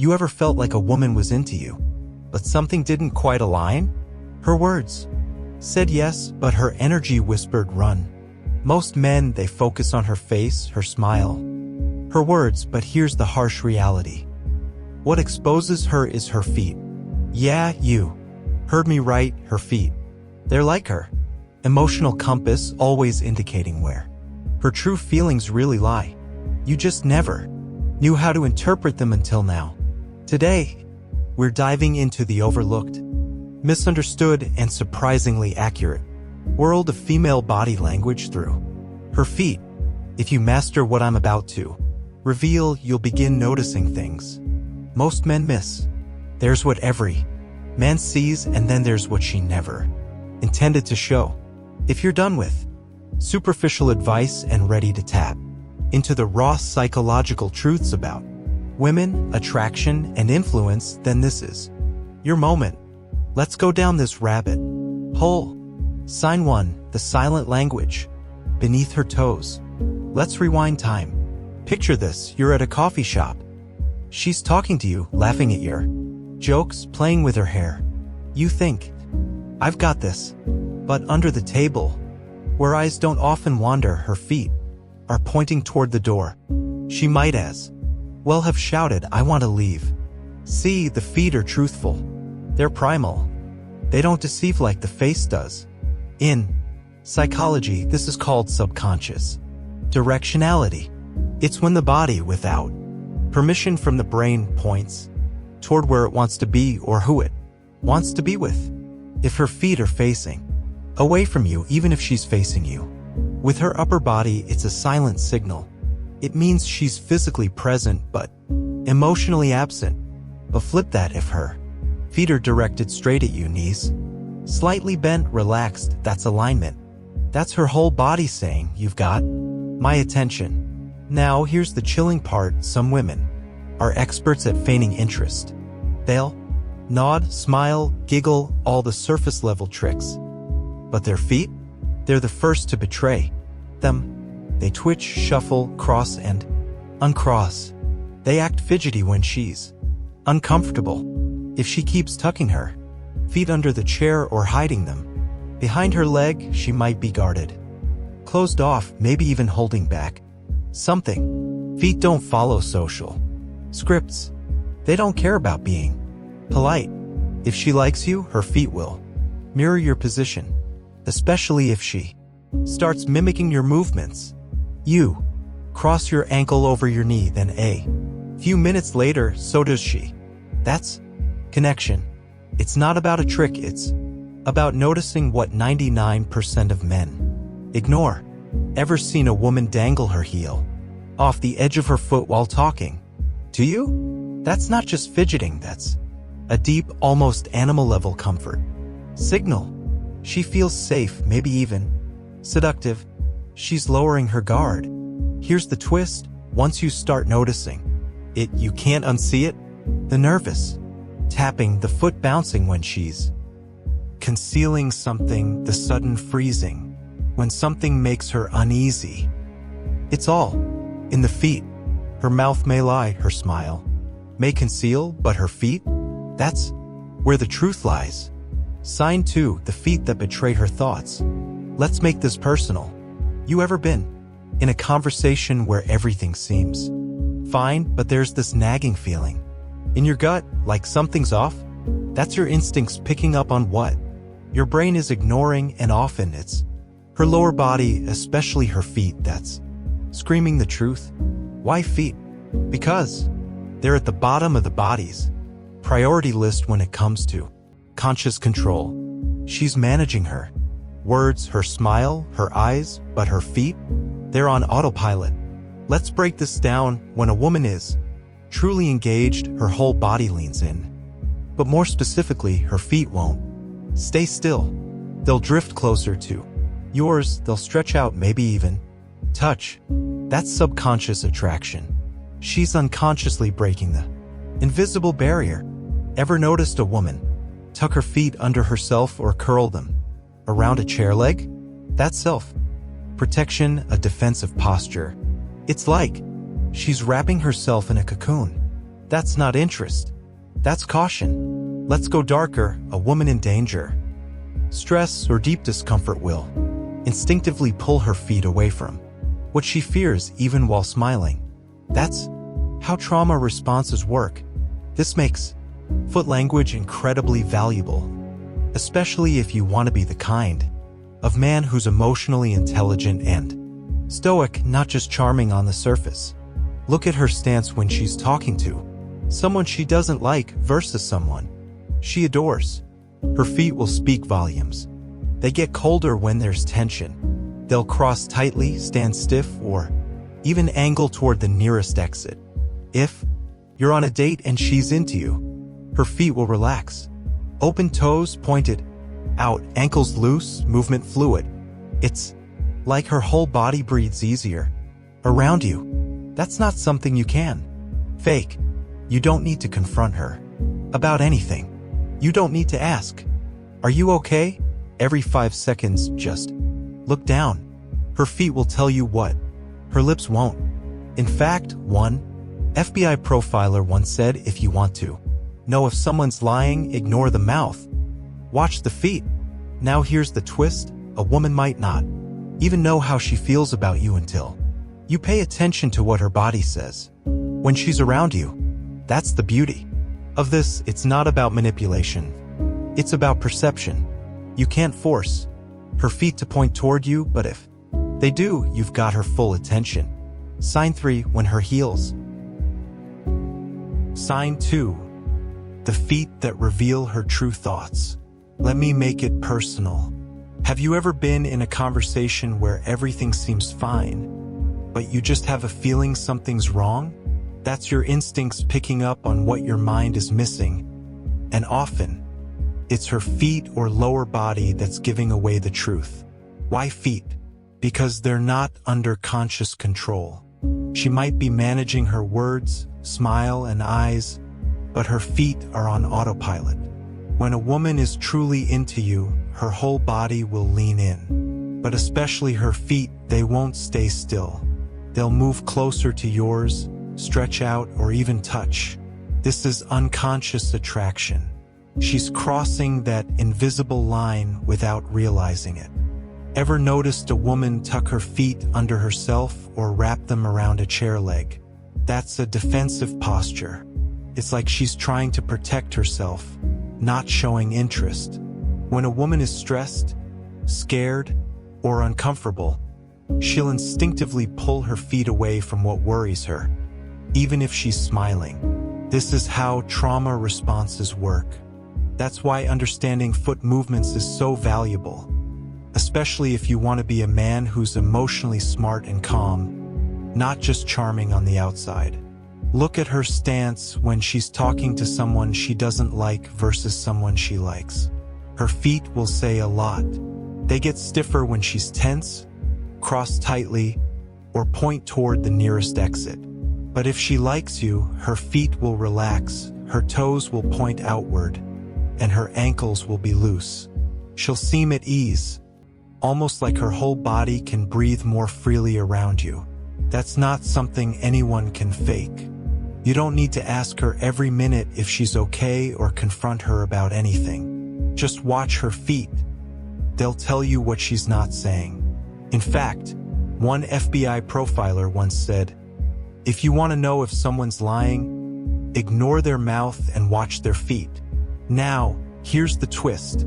You ever felt like a woman was into you, but something didn't quite align? Her words said yes, but her energy whispered run. Most men, they focus on her face, her smile, her words, but here's the harsh reality. What exposes her is her feet. Yeah, you heard me right, her feet. They're like her emotional compass, always indicating where her true feelings really lie. You just never knew how to interpret them until now. Today, we're diving into the overlooked, misunderstood, and surprisingly accurate world of female body language through her feet. If you master what I'm about to reveal, you'll begin noticing things most men miss. There's what every man sees, and then there's what she never intended to show. If you're done with superficial advice and ready to tap into the raw psychological truths about women, attraction, and influence, then this is your moment. Let's go down this rabbit hole. Sign 1, the silent language beneath her toes. Let's rewind time. Picture this, you're at a coffee shop. She's talking to you, laughing at your jokes, playing with her hair. You think, I've got this. But under the table, where eyes don't often wander, her feet are pointing toward the door. She might as well have shouted, I want to leave. See, the feet are truthful. They're primal. They don't deceive like the face does. In psychology, this is called subconscious directionality. It's when the body, without permission from the brain, points toward where it wants to be or who it wants to be with. If her feet are facing away from you, even if she's facing you with her upper body, it's a silent signal. It means she's physically present but emotionally absent. But flip that, if her feet are directed straight at you, knees slightly bent, relaxed, that's alignment. That's her whole body saying, you've got my attention. Now here's the chilling part. Some women are experts at feigning interest. They'll nod, smile, giggle, all the surface level tricks. But their feet? They're the first to betray them. They twitch, shuffle, cross and uncross. They act fidgety when she's uncomfortable. If she keeps tucking her feet under the chair or hiding them behind her leg, she might be guarded, closed off, maybe even holding back something. Feet don't follow social scripts. They don't care about being polite. If she likes you, her feet will mirror your position, especially if she starts mimicking your movements. You cross your ankle over your knee, then a few minutes later, so does she. That's connection. It's not about a trick, it's about noticing what 99% of men ignore. Ever seen a woman dangle her heel off the edge of her foot while talking to you? That's not just fidgeting, that's a deep, almost animal-level comfort signal. She feels safe, maybe even seductive. She's lowering her guard. Here's the twist. Once you start noticing it, you can't unsee it. The nervous tapping, the foot bouncing when she's concealing something, the sudden freezing when something makes her uneasy. It's all in the feet. Her mouth may lie, her smile may conceal, but her feet, that's where the truth lies. Sign 2, the feet that betray her thoughts. Let's make this personal. You ever been in a conversation where everything seems fine, but there's this nagging feeling in your gut, like something's off? That's your instincts picking up on what your brain is ignoring, and often it's her lower body, especially her feet, that's screaming the truth. Why feet? Because they're at the bottom of the body's priority list when it comes to conscious control. She's managing her words, her smile, her eyes, but her feet, they're on autopilot. Let's break this down. When a woman is truly engaged, her whole body leans in. But more specifically, her feet won't stay still. They'll drift closer to yours, they'll stretch out, maybe even touch. That's subconscious attraction. She's unconsciously breaking the invisible barrier. Ever noticed a woman tuck her feet under herself or curl them around a chair leg? That's self-protection, a defensive posture. It's like she's wrapping herself in a cocoon. That's not interest. That's caution. Let's go darker, a woman in danger. Stress or deep discomfort will instinctively pull her feet away from what she fears even while smiling. That's how trauma responses work. This makes foot language incredibly valuable, especially if you want to be the kind of man who's emotionally intelligent and stoic, not just charming on the surface. Look at her stance when she's talking to someone she doesn't like versus someone she adores. Her feet will speak volumes. They get colder when there's tension. They'll cross tightly, stand stiff, or even angle toward the nearest exit. If you're on a date and she's into you, her feet will relax. Open toes pointed out, ankles loose, movement fluid. It's like her whole body breathes easier around you. That's not something you can fake. You don't need to confront her about anything. You don't need to ask, "Are you okay?" Every 5 seconds, just look down. Her feet will tell you what her lips won't. In fact, one FBI profiler once said, if you want to know if someone's lying, ignore the mouth. Watch the feet. Now here's the twist. A woman might not even know how she feels about you until you pay attention to what her body says when she's around you. That's the beauty of this. It's not about manipulation. It's about perception. You can't force her feet to point toward you, but if they do, you've got her full attention. Sign 3, when her heels. Sign 2, the feet that reveal her true thoughts. Let me make it personal. Have you ever been in a conversation where everything seems fine, but you just have a feeling something's wrong? That's your instincts picking up on what your mind is missing. And often, it's her feet or lower body that's giving away the truth. Why feet? Because they're not under conscious control. She might be managing her words, smile, and eyes, but her feet are on autopilot. When a woman is truly into you, her whole body will lean in. But especially her feet, they won't stay still. They'll move closer to yours, stretch out, or even touch. This is unconscious attraction. She's crossing that invisible line without realizing it. Ever noticed a woman tuck her feet under herself or wrap them around a chair leg? That's a defensive posture. It's like she's trying to protect herself, not showing interest. When a woman is stressed, scared, or uncomfortable, she'll instinctively pull her feet away from what worries her, even if she's smiling. This is how trauma responses work. That's why understanding foot movements is so valuable, especially if you want to be a man who's emotionally smart and calm, not just charming on the outside. Look at her stance when she's talking to someone she doesn't like versus someone she likes. Her feet will say a lot. They get stiffer when she's tense, cross tightly, or point toward the nearest exit. But if she likes you, her feet will relax, her toes will point outward, and her ankles will be loose. She'll seem at ease, almost like her whole body can breathe more freely around you. That's not something anyone can fake. You don't need to ask her every minute if she's okay or confront her about anything. Just watch her feet. They'll tell you what she's not saying. In fact, one FBI profiler once said, if you want to know if someone's lying, ignore their mouth and watch their feet. Now, here's the twist.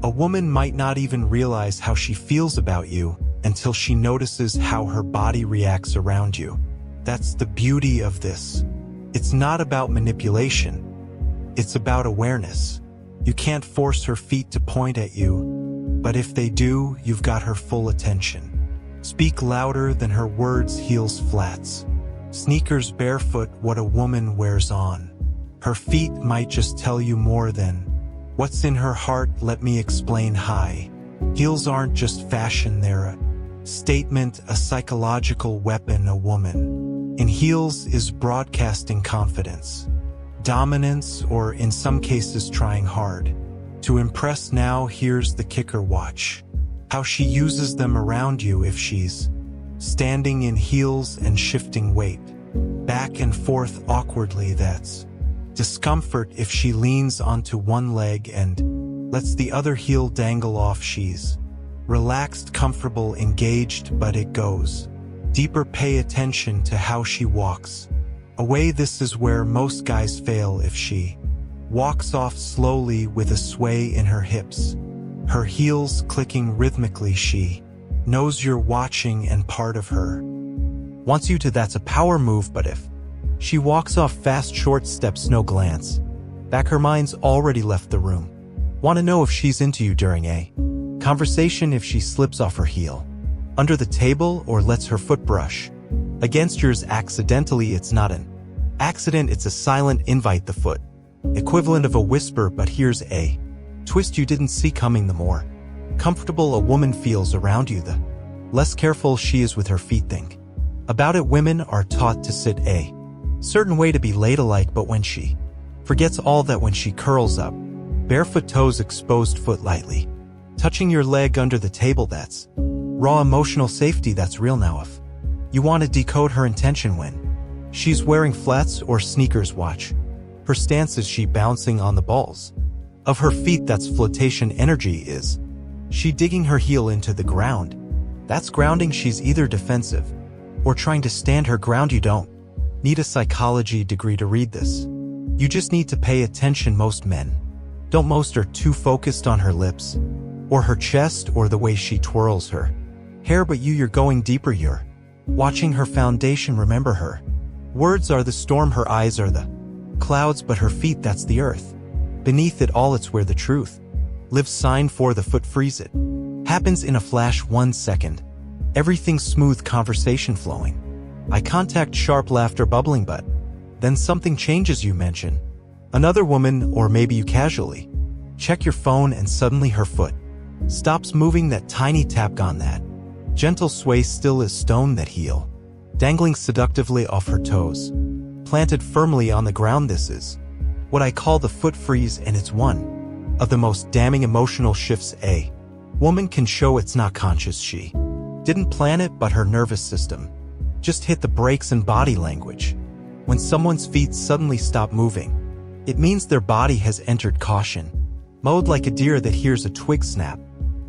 A woman might not even realize how she feels about you until she notices how her body reacts around you. That's the beauty of this. It's not about manipulation. It's about awareness. You can't force her feet to point at you, but if they do, you've got her full attention. Speak louder than her words, heels, flats. Sneakers, barefoot, what a woman wears on. Her feet might just tell you more than what's in her heart. Let me explain. High heels aren't just fashion, they're a statement, a psychological weapon. A woman in heels is broadcasting confidence, dominance, or in some cases trying hard to impress. Now here's the kicker. Watch how she uses them around you. If she's standing in heels and shifting weight, back and forth awkwardly. That's discomfort. If she leans onto one leg and lets the other heel dangle off, she's relaxed, comfortable, engaged, but it goes deeper. Pay attention to how she walks away. This is where most guys fail. If she walks off slowly with a sway in her hips, her heels clicking rhythmically, she knows you're watching and part of her wants you to. That's a power move. But if she walks off fast, short steps, no glance back, her mind's already left the room. Want to know if she's into you during a conversation. If she slips off her heel under the table or lets her foot brush against yours accidentally, it's not an accident, it's a silent invite. The foot equivalent of a whisper. But here's a twist you didn't see coming. The more comfortable a woman feels around you, the less careful she is with her feet. Think about it. Women are taught to sit a certain way to be ladylike, but when she forgets all that, when she curls up, barefoot toes, exposed foot lightly touching your leg under the table, that's raw emotional safety. That's real. Now if you want to decode her intention when she's wearing flats or sneakers, watch her stance. Is she bouncing on the balls of her feet? That's flotation energy. Is she digging her heel into the ground? That's grounding. She's either defensive or trying to stand her ground. You don't need a psychology degree to read this. You just need to pay attention. Most men don't. Most are too focused on her lips or her chest or the way she twirls her hair. But you're going deeper. You're watching her foundation. Remember, her words are the storm, her eyes are the clouds, but her feet, that's the earth beneath it all. It's where the truth lives. Sign for the foot freeze. It happens in a flash. 1 second, everything smooth, conversation flowing, eye contact, sharp laughter bubbling. But then something changes. You mention another woman, or maybe you casually check your phone, and suddenly her foot stops moving. That tiny tap gone, that gentle sway still as stone, that heel dangling seductively off her toes, planted firmly on the ground. This is what I call the foot freeze, and it's one of the most damning emotional shifts a woman can show. It's not conscious. She didn't plan it, but her nervous system just hit the brakes. And body language: when someone's feet suddenly stop moving, it means their body has entered caution mode. Like a deer that hears a twig snap,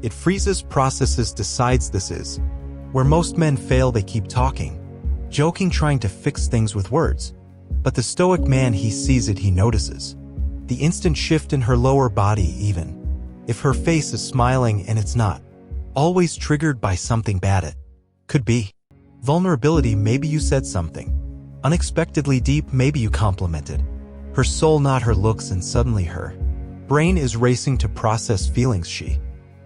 it freezes, processes, decides. This is where most men fail. They keep talking, joking, trying to fix things with words. But the Stoic man, he sees it, he notices the instant shift in her lower body, even if her face is smiling, and it's not always triggered by something bad. It could be vulnerability. Maybe you said something unexpectedly deep. Maybe you complimented her soul, not her looks, and suddenly her brain is racing to process feelings she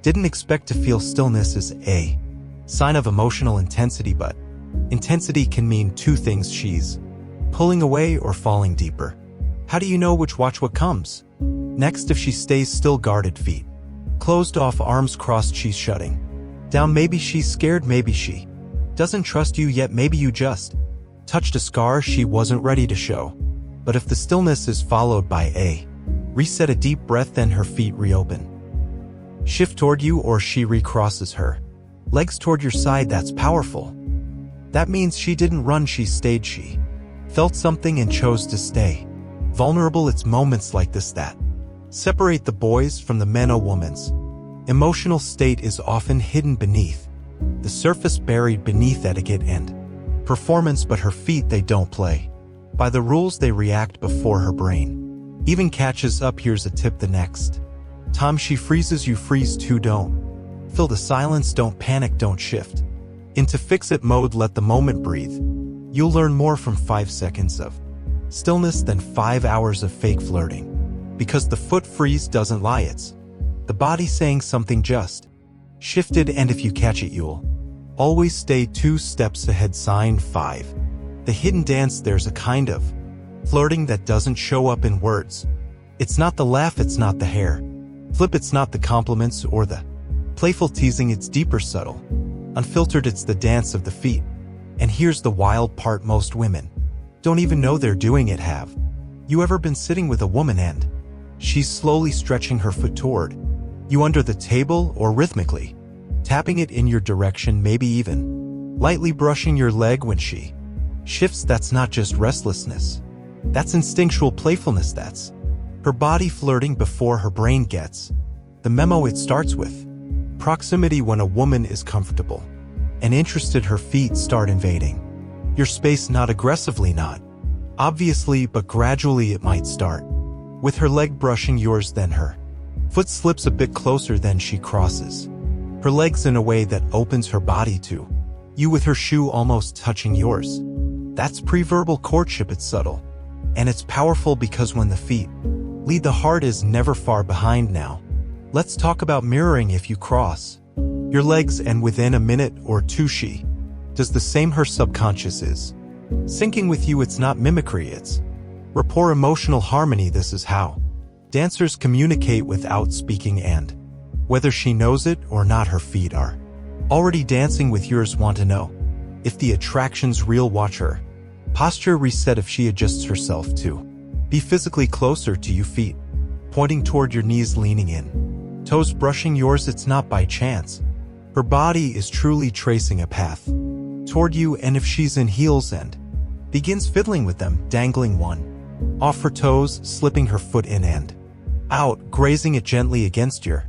didn't expect to feel. Stillness is a sign of emotional intensity, but intensity can mean two things: she's pulling away or falling deeper. How do you know which? Watch what comes next. If she stays still, guarded, feet closed off, arms crossed, she's shutting down. Maybe she's scared, maybe she doesn't trust you yet, maybe you just touched a scar she wasn't ready to show. But if the stillness is followed by a reset, a deep breath, then her feet reopen, shift toward you, or she recrosses her legs toward your side. That's powerful. That means she didn't run, she stayed. She felt something and chose to stay vulnerable. It's moments like this that separate the boys from the men. A woman's emotional state is often hidden beneath the surface, buried beneath etiquette and performance. But her feet, they don't play by the rules, they react before her brain even catches up. Here's a tip: the next time she freezes, you freeze too. Don't fill the silence, don't panic, don't shift into fix-it mode. Let the moment breathe. You'll learn more from 5 seconds of stillness than 5 hours of fake flirting. Because the foot freeze doesn't lie, it's the body saying something just shifted, and if you catch it, you'll always stay 2 steps ahead. Sign 5. The hidden dance. There's a kind of flirting that doesn't show up in words. It's not the laugh, it's not the hair flip, it's not the compliments or the playful teasing. It's deeper, subtle, unfiltered. It's the dance of the feet. And here's the wild part: most women don't even know they're doing it. Have you ever been sitting with a woman and she's slowly stretching her foot toward you under the table, or rhythmically tapping it in your direction, maybe even lightly brushing your leg? When she Shifts, that's not just restlessness. That's instinctual playfulness, that's her body flirting before her brain gets the memo. It starts with proximity. When a woman is comfortable and interested, her feet start invading your space, not aggressively, not obviously, but gradually. It might start with her leg brushing yours, then her foot slips a bit closer, then she crosses her legs in a way that opens her body to you, with her shoe almost touching yours. That's pre-verbal courtship. It's subtle, and it's powerful, because when the feet lead, the heart is never far behind. Now, let's talk about mirroring. If you cross your legs and within a minute or two she does the same, her subconscious is syncing with you. It's not mimicry, it's rapport, emotional harmony. This is how dancers communicate without speaking, and whether she knows it or not, her feet are already dancing with yours. Want to know if the attraction's real? Watch her posture reset. If she adjusts herself to be physically closer to you, feet pointing toward your knees, leaning in, toes brushing yours, it's not by chance. Her body is truly tracing a path toward you. And if she's in heels and begins fiddling with them, dangling one off her toes, slipping her foot in and out, grazing it gently against your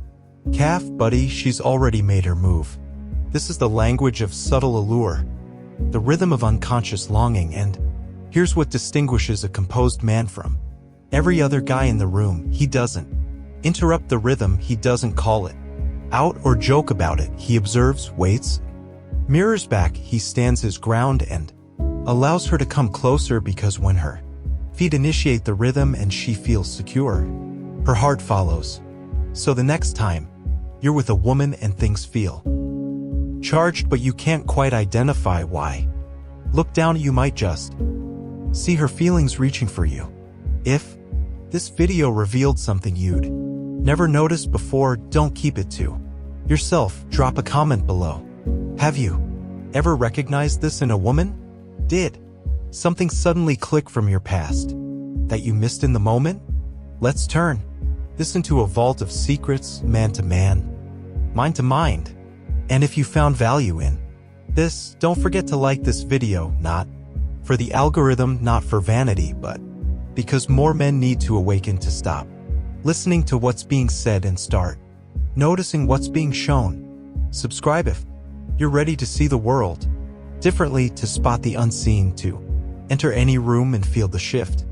calf, buddy, she's already made her move. This is the language of subtle allure, the rhythm of unconscious longing. And here's what distinguishes a composed man from every other guy in the room: he doesn't interrupt the rhythm, he doesn't call it out or joke about it. He observes, waits, mirrors back. He stands his ground and allows her to come closer, because when her feet initiate the rhythm and she feels secure, her heart follows. So the next time you're with a woman and things feel charged but you can't quite identify why, look down. You might just see her feelings reaching for you. If this video revealed something you'd never noticed before, don't keep it to yourself. Drop a comment below. Have you ever recognized this in a woman? Did something suddenly click from your past that you missed in the moment? Let's turn this into a vault of secrets, man to man, mind to mind. And if you found value in this, don't forget to like this video, not for the algorithm, not for vanity, but because more men need to awaken to stop listening to what's being said and start noticing what's being shown. Subscribe if you're ready to see the world differently, to spot the unseen, to enter any room and feel the shift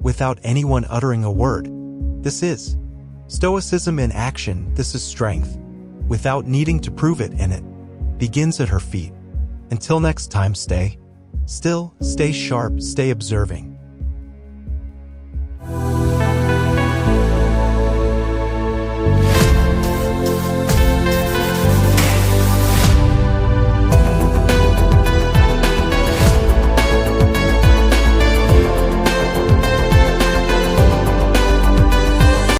without anyone uttering a word. This is Stoicism in action. This is strength without needing to prove it, and it begins at her feet. Until next time, stay still, stay sharp, stay observing.